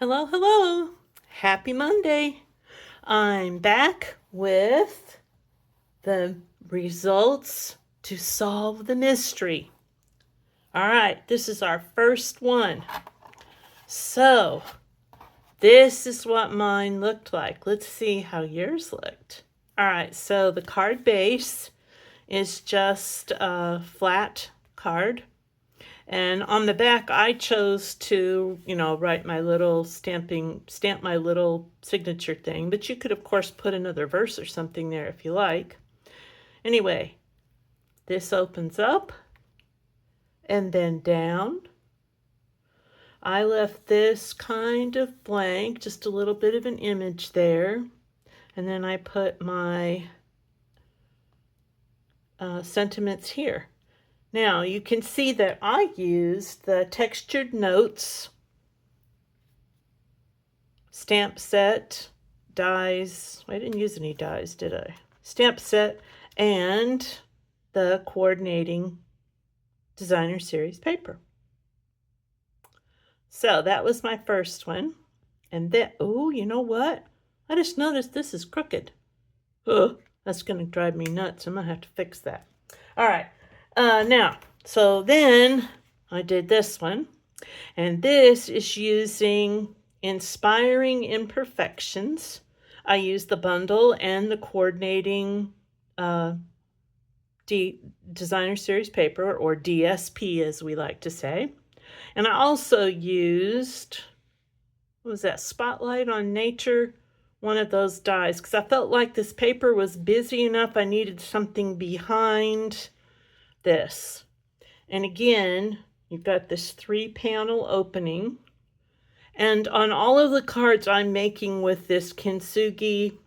Hello, hello. Happy Monday. I'm back with the results to solve the mystery. All right, this is our first one. So, this is what mine looked like. Let's see how yours looked. All right, so the card base is just a flat card. And on the back, I chose to, write my little stamp my little signature thing. But you could, of course, put another verse or something there if you like. Anyway, this opens up and then down. I left this kind of blank, just a little bit of an image there. And then I put my sentiments here. Now, you can see that I used the textured notes, stamp set, dies. I didn't use any dies, did I? Stamp set and the coordinating designer series paper. So that was my first one. And then, oh, you know what? I just noticed this is crooked. Oh, that's going to drive me nuts. I'm going to have to fix that. All right. Now, so then I did this one, and this is using Inspiring Imperfections. I used the bundle and the coordinating designer series paper, or DSP as we like to say. And I also used, what was that, Spotlight on Nature, one of those dies, because I felt like this paper was busy enough. I needed something behind this. And again, you've got this 3-panel opening. And on all of the cards I'm making with this kintsugi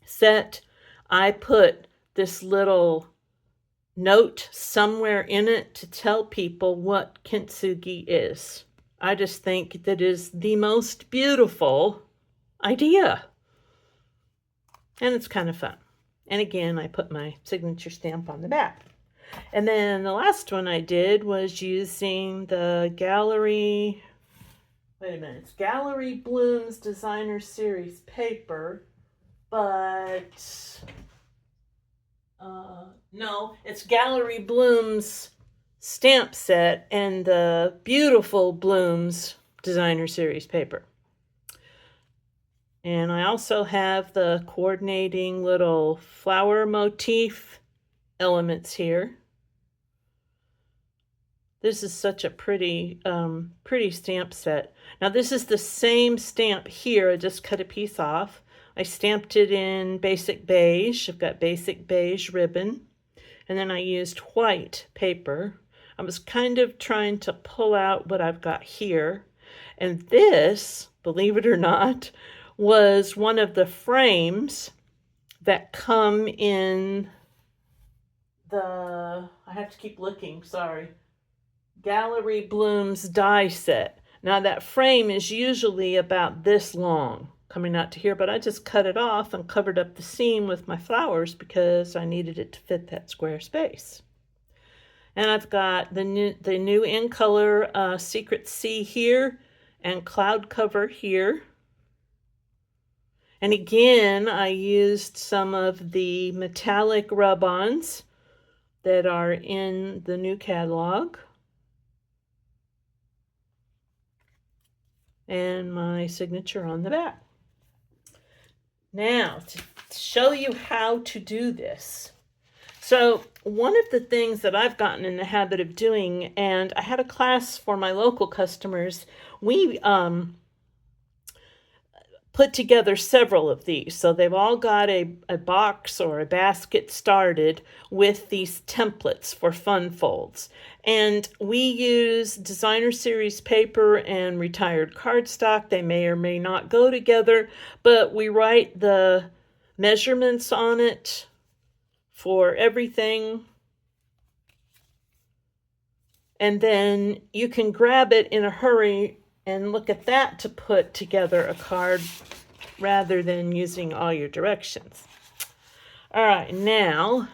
set, I put this little note somewhere in it to tell people what kintsugi is. I just think that is the most beautiful idea. And it's kind of fun. And again, I put my signature stamp on the back. And then the last one I did was using the Gallery, it's Gallery Blooms Designer Series paper, but no, it's Gallery Blooms stamp set and the Beautiful Blooms Designer Series paper. And I also have the coordinating little flower motif elements here. This is such a pretty stamp set. Now this is the same stamp here. I just cut a piece off. I stamped it in basic beige. I've got basic beige ribbon. And then I used white paper. I was kind of trying to pull out what I've got here. And this, believe it or not, was one of the frames that come in the, I have to keep looking, sorry, Gallery Blooms die set. Now that frame is usually about this long, coming out to here, but I just cut it off and covered up the seam with my flowers because I needed it to fit that square space. And I've got the new in color Secret Sea here and Cloud Cover here. And again, I used some of the metallic rub-ons that are in the new catalog. And my signature on the back. Now, to show you how to do this. So one of the things that I've gotten in the habit of doing, and I had a class for my local customers, we put together several of these. So they've all got a box or a basket started with these templates for fun folds. And we use designer series paper and retired cardstock. They may or may not go together, but we write the measurements on it for everything. And then you can grab it in a hurry and look at that to put together a card rather than using all your directions. All right, now,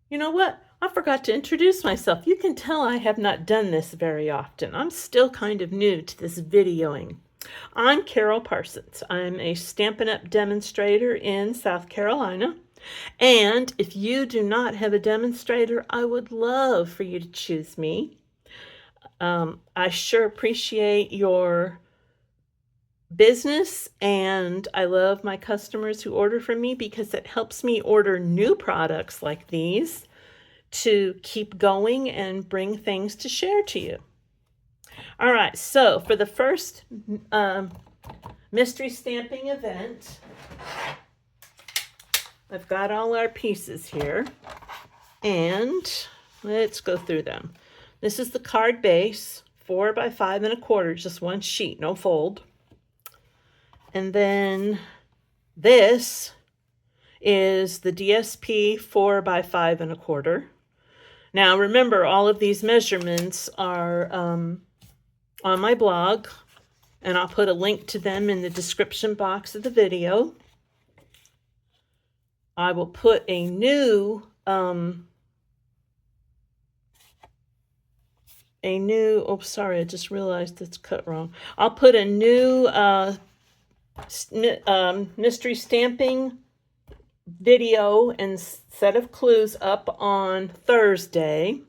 you know what? I forgot to introduce myself. You can tell I have not done this very often. I'm still kind of new to this videoing. I'm Carole Parsons. I'm a Stampin' Up! Demonstrator in South Carolina. And if you do not have a demonstrator, I would love for you to choose me. I sure appreciate your business, and I love my customers who order from me because it helps me order new products like these to keep going and bring things to share to you. All right, so for the first mystery stamping event, I've got all our pieces here, and let's go through them. This is the card base, 4 by 5 1/4, just one sheet, no fold. And then this is the DSP 4 by 5 1/4. Now remember, all of these measurements are on my blog, and I'll put a link to them in the description box of the video. I will put a new, oh, sorry, I just realized it's cut wrong. I'll put a new mystery stamping video and set of clues up on Thursday.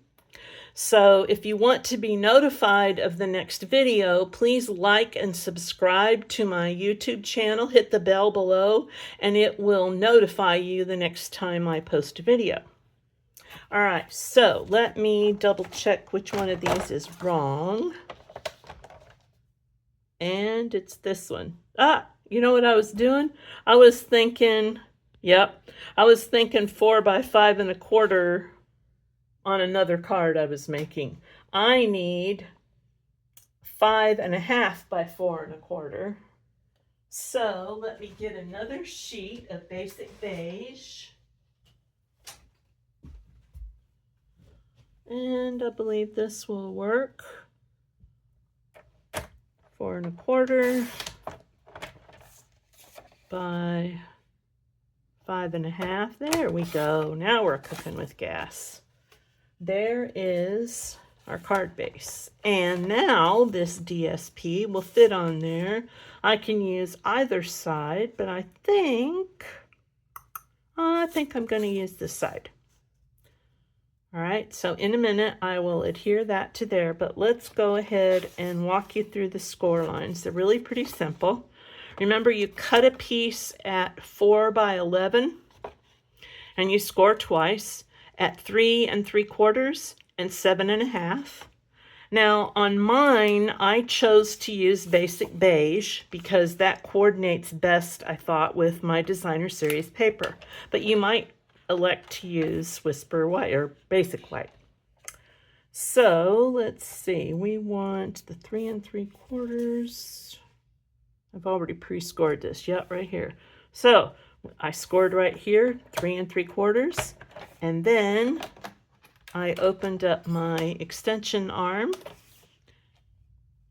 So if you want to be notified of the next video, please like and subscribe to my YouTube channel. Hit the bell below and it will notify you the next time I post a video. All right, so let me double check which one of these is wrong. And it's this one. You know what I was doing? I was thinking, I was thinking 4 by 5 1/4 on another card I was making. I need 5 1/2 by 4 1/4. So let me get another sheet of basic beige. And I believe this will work. 4 1/4 by 5 1/2. There we go. Now we're cooking with gas. There is our card base. And now this DSP will fit on there. I can use either side, but I think I'm going to use this side. All right, so in a minute I will adhere that to there, but let's go ahead and walk you through the score lines. They're really pretty simple. Remember, you cut a piece at 4 by 11 and you score twice at 3 3/4 and 7 1/2. Now on mine, I chose to use basic beige because that coordinates best, I thought, with my designer series paper. But you might elect to use whisper white or basic white. So let's see, we want the 3 3/4. I've already pre-scored this, right here. So I scored right here, 3 3/4, and then I opened up my extension arm.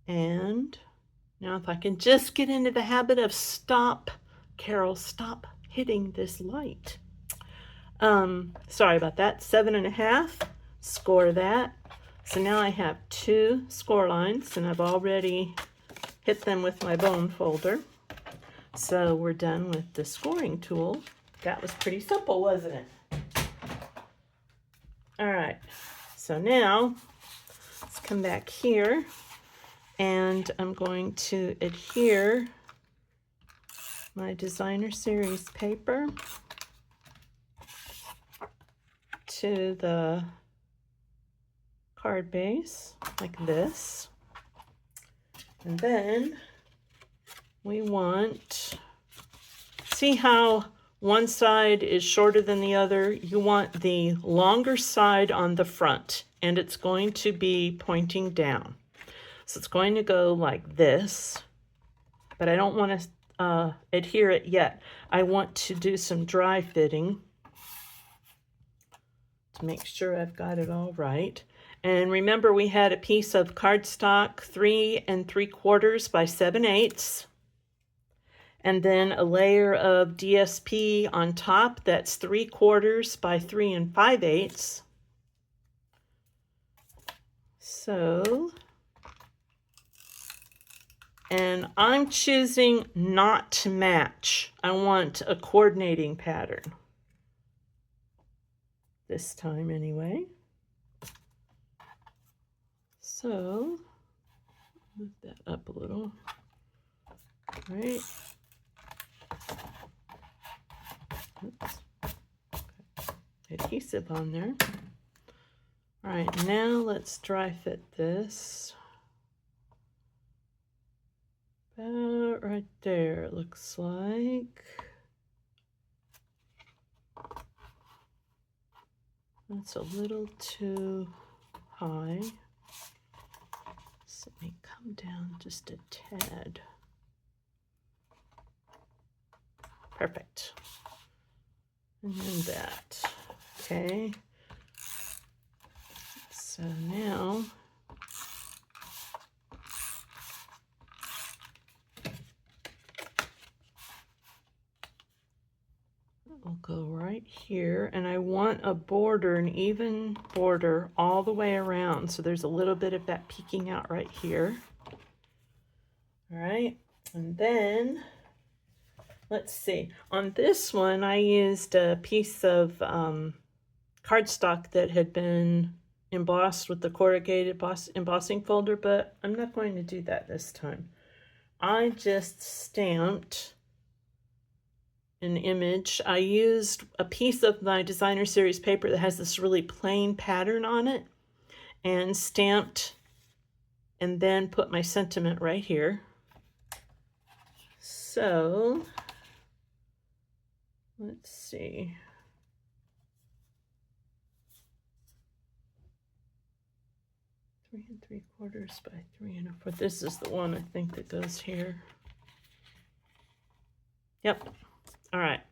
And now if I can just get into the habit of Carole, stop hitting this light. Sorry about that, 7 1/2, score that. So now I have 2 score lines, and I've already hit them with my bone folder. So we're done with the scoring tool. That was pretty simple, wasn't it? All right, so now let's come back here, and I'm going to adhere my designer series paper to the card base like this. And then we want, see how one side is shorter than the other? You want the longer side on the front, and it's going to be pointing down. So it's going to go like this, but I don't want to adhere it yet. I want to do some dry fitting to make sure I've got it all right. And remember, we had a piece of cardstock 3 3/4 by 7/8, and then a layer of DSP on top that's 3/4 by 3 5/8. So, and I'm choosing not to match. I want a coordinating pattern. This time anyway. So, move that up a little. All right. Oops. Okay. Adhesive on there. All right, now let's dry fit this. About right there, it looks like. That's a little too high. So let me come down just a tad. Perfect. And then that. Okay. So now we'll go right here, and I want a border, an even border all the way around. So there's a little bit of that peeking out right here. All right, and then let's see. On this one, I used a piece of cardstock that had been embossed with the corrugated embossing folder, but I'm not going to do that this time. I just stamped an image. I used a piece of my designer series paper that has this really plain pattern on it and stamped and then put my sentiment right here. So let's see. Three and 3/4 by 3 1/4. This is the one I think that goes here. Yep. All right.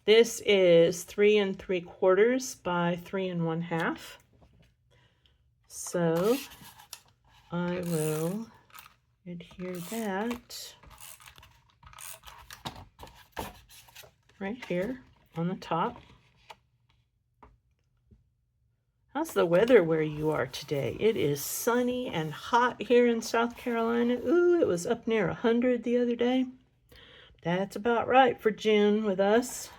This is 3 3/4 by 3 1/2. So I will adhere that right here on the top. How's the weather where you are today? It is sunny and hot here in South Carolina. Ooh, it was up near 100 the other day. That's about right for June with us.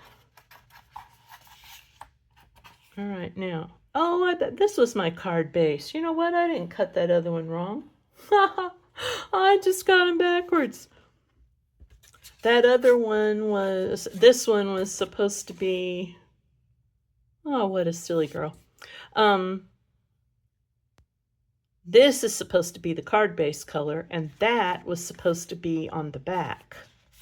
All right, now. Oh, I bet this was my card base. You know what? I didn't cut that other one wrong. I just got them backwards. That other one was, this one was supposed to be, oh, what a silly girl. This is supposed to be the card base color, and that was supposed to be on the back.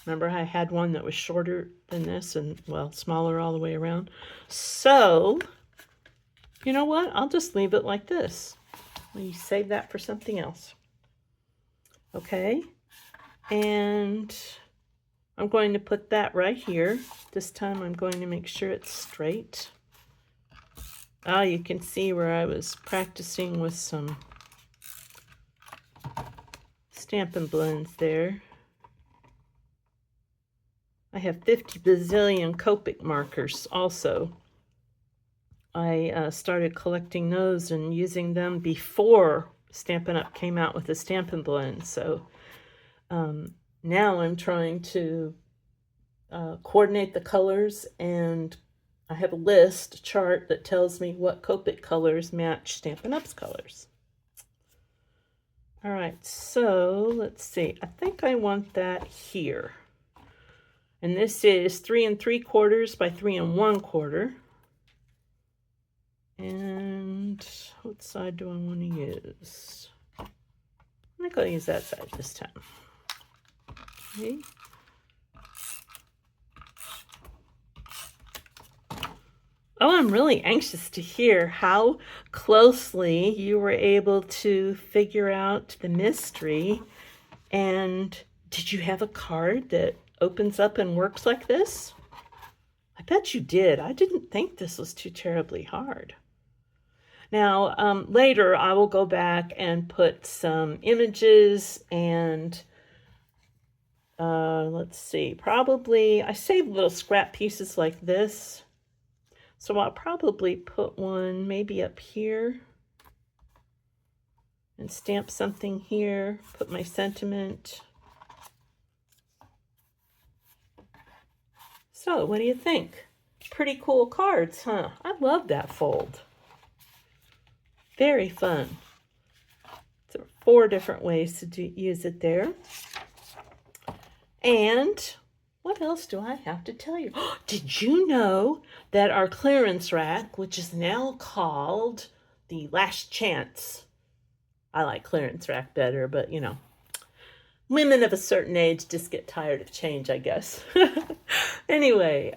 Remember, I had one that was shorter than this and, well, smaller all the way around. So, you know what? I'll just leave it like this. We save that for something else. Okay, and I'm going to put that right here. This time I'm going to make sure it's straight. Ah, you can see where I was practicing with some Stampin' blends there. I have 50 bazillion Copic markers also. I started collecting those and using them before Stampin' Up! Came out with the Stampin' blend. So now I'm trying to coordinate the colors, and I have a list, a chart that tells me what Copic colors match Stampin' Up's colors. All right, so let's see. I think I want that here. And this is 3 3/4 by 3 1/4. And what side do I want to use? I think I'll use that side this time. Okay. Oh, I'm really anxious to hear how closely you were able to figure out the mystery. And did you have a card that opens up and works like this? I bet you did. I didn't think this was too terribly hard. Now, later I will go back and put some images and let's see, probably, I saved little scrap pieces like this. So I'll probably put one maybe up here. and stamp something here, put my sentiment. So, what do you think? Pretty cool cards, huh? I love that fold. Very fun. So 4 different ways to use it there. And what else do I have to tell you? Did you know that our clearance rack, which is now called the Last Chance, I like clearance rack better, but you know, women of a certain age just get tired of change, I guess. Anyway,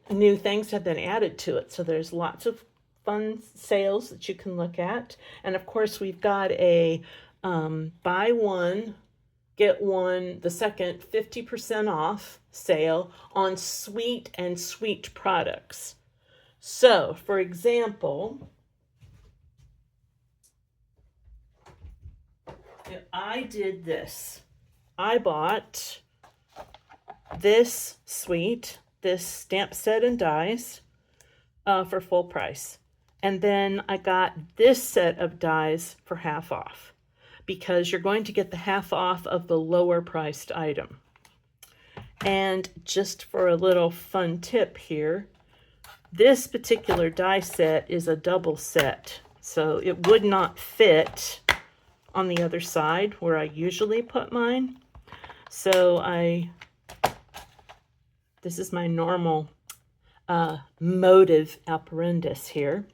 new things have been added to it, so there's lots of fun sales that you can look at. And of course, we've got a buy one, get one, the second 50% off sale on Sweet and Sweet products. So, for example, if I did this, I bought this Sweet, this stamp set and dies for full price. And then I got this set of dies for half off, because you're going to get the half off of the lower priced item. And just for a little fun tip here, this particular die set is a double set, so it would not fit on the other side where I usually put mine. So this is my normal motive operandus here.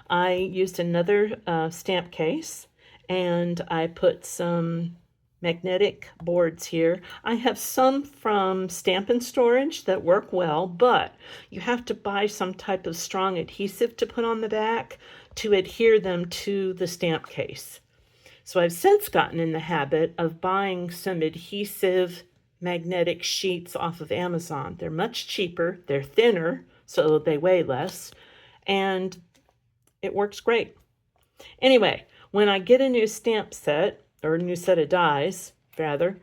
I used another stamp case, and I put some magnetic boards here. I have some from Stampin' Storage that work well, but you have to buy some type of strong adhesive to put on the back to adhere them to the stamp case. So I've since gotten in the habit of buying some adhesive magnetic sheets off of Amazon. They're much cheaper, they're thinner, so they weigh less, and it works great. Anyway, when I get a new stamp set, or a new set of dies, rather,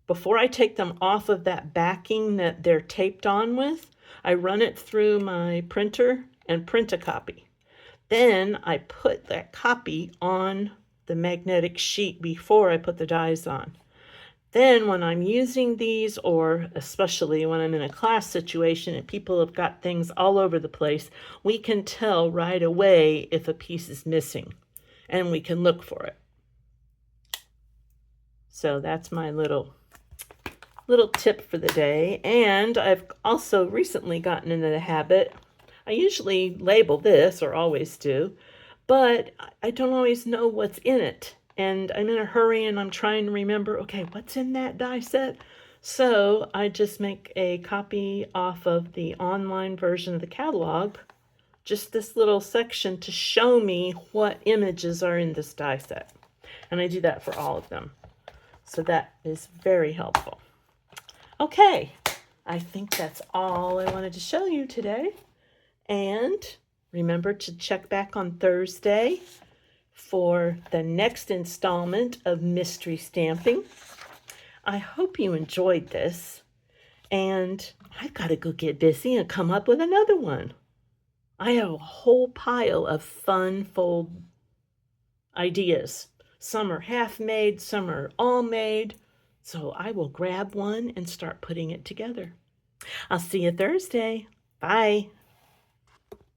before I take them off of that backing that they're taped on with, I run it through my printer and print a copy. Then I put that copy on the magnetic sheet before I put the dies on. Then when I'm using these, or especially when I'm in a class situation and people have got things all over the place, we can tell right away if a piece is missing, and we can look for it. So that's my little tip for the day. And I've also recently gotten into the habit, I usually label this, or always do, but I don't always know what's in it. And I'm in a hurry and I'm trying to remember, okay, what's in that die set? So I just make a copy off of the online version of the catalog, just this little section to show me what images are in this die set. And I do that for all of them. So that is very helpful. Okay, I think that's all I wanted to show you today. And remember to check back on Thursday for the next installment of Mystery Stamping. I hope you enjoyed this, and I've got to go get busy and come up with another one. I have a whole pile of fun fold ideas. Some are half made, some are all made, so I will grab one and start putting it together. I'll see you Thursday. Bye.